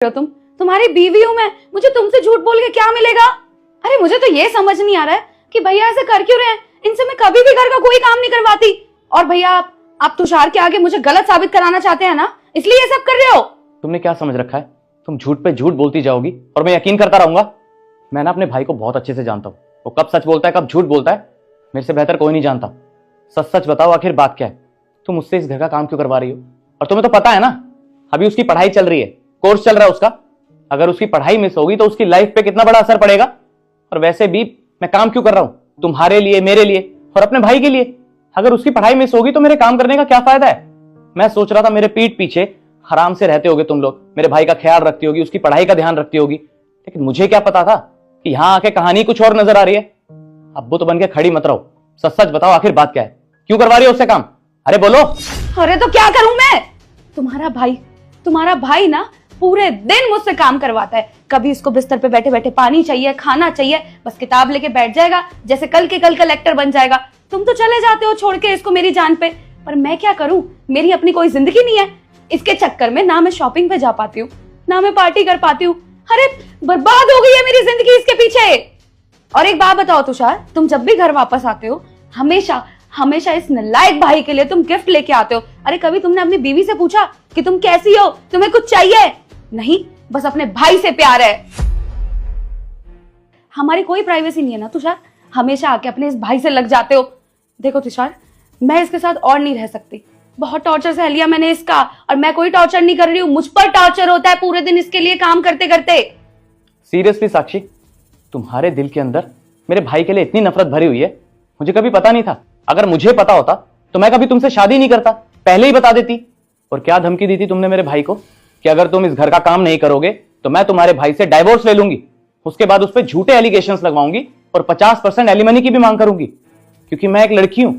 हो तुम्हारी बीवी हूं मैं, मुझे तुमसे झूठ बोल के क्या मिलेगा? अरे मुझे तो ये समझ नहीं आ रहा है कि भैया ऐसे कर क्यों रहे हैं। इनसे मैं कभी भी घर का कोई काम नहीं करवाती। और भैया आप तुषार के आगे मुझे गलत साबित कराना चाहते हैं ना, इसलिए ये सब कर रहे हो। तुमने क्या समझ रखा है? तुम झूठ पे झूठ बोलती जाओगी और मैं यकीन करता रहूंगा? मैं ना अपने भाई को बहुत अच्छे से जानता हूँ, वो कब सच बोलता है कब झूठ बोलता है मेरे से बेहतर कोई नहीं जानता। सच सच बताओ, आखिर बात क्या है? तुम मुझसे इस घर का काम क्यों करवा रही हो? और तुम्हें तो पता है ना, अभी उसकी पढ़ाई चल रही है, कोर्स चल रहा है उसका। अगर उसकी पढ़ाई मिस होगी तो उसकी लाइफ पे कितना बड़ा असर पड़ेगा। और वैसे भी मैं काम क्यों कर रहा हूं? तुम्हारे लिए, मेरे लिए और अपने भाई के लिए। अगर उसकी पढ़ाई मिस होगी तो मेरे काम करने का क्या फायदा है? मैं सोच रहा था मेरे पीठ पीछे आराम से रहते होगे तुम लोग, मेरे भाई का ख्याल रखती होगी, उसकी पढ़ाई का ध्यान रखती होगी। लेकिन मुझे क्या पता था कि यहां आके कहानी कुछ और नजर आ रही है। अब्बू तो बन के खड़ी मत रहो, सच सच बताओ आखिर बात क्या है? क्यों करवा रही हो उससे काम? अरे बोलो। अरे तो क्या करूं मैं? तुम्हारा भाई ना पूरे दिन मुझसे काम करवाता है। कभी इसको बिस्तर पे बैठे बैठे पानी चाहिए, खाना चाहिए, बस किताब लेके बैठ जाएगा जैसे कल कलेक्टर बन जाएगा। तुम तो चले जाते हो छोड़ के इसको मेरी जान पे, पर मैं क्या करूं? मेरी अपनी कोई जिंदगी नहीं है। इसके चक्कर में ना मैं शॉपिंग पे जा पाती हूँ, ना मैं पार्टी कर पाती हूँ। अरे बर्बाद हो गई है मेरी जिंदगी इसके पीछे। और एक बात बताओ तुषार, तुम जब भी घर वापस आते हो हमेशा हमेशा इस नालायक भाई के लिए तुम गिफ्ट लेके आते हो। अरे कभी तुमने अपनी बीवी से पूछा कि तुम कैसी हो, तुम्हें कुछ चाहिए? नहीं, बस अपने भाई से प्यार है। हमारी कोई प्राइवेसी नहीं है ना तुषार, हमेशा आके अपने इस भाई से लग जाते हो। देखो तुषार, मैं इसके साथ और नहीं रह सकती। बहुत टॉर्चर सह लिया मैंने इसका, और मैं कोई टॉर्चर नहीं कर रही हूँ, मुझ पर टॉर्चर होता है पूरे दिन इसके लिए काम करते करते। सीरियसली साक्षी, तुम्हारे दिल के अंदर मेरे भाई के लिए इतनी नफरत भरी हुई है, मुझे कभी पता नहीं था। अगर मुझे पता होता तो मैं कभी तुमसे शादी नहीं करता, पहले ही बता देती। और क्या धमकी दी थी तुमने मेरे भाई को कि अगर तुम इस घर का काम नहीं करोगे तो मैं तुम्हारे भाई से डाइवोर्स ले लूंगी, उसके बाद उस पर झूठे एलिगेशंस लगवाऊंगी और 50% एलिमनी की भी मांग करूंगी, क्योंकि मैं एक लड़की हूं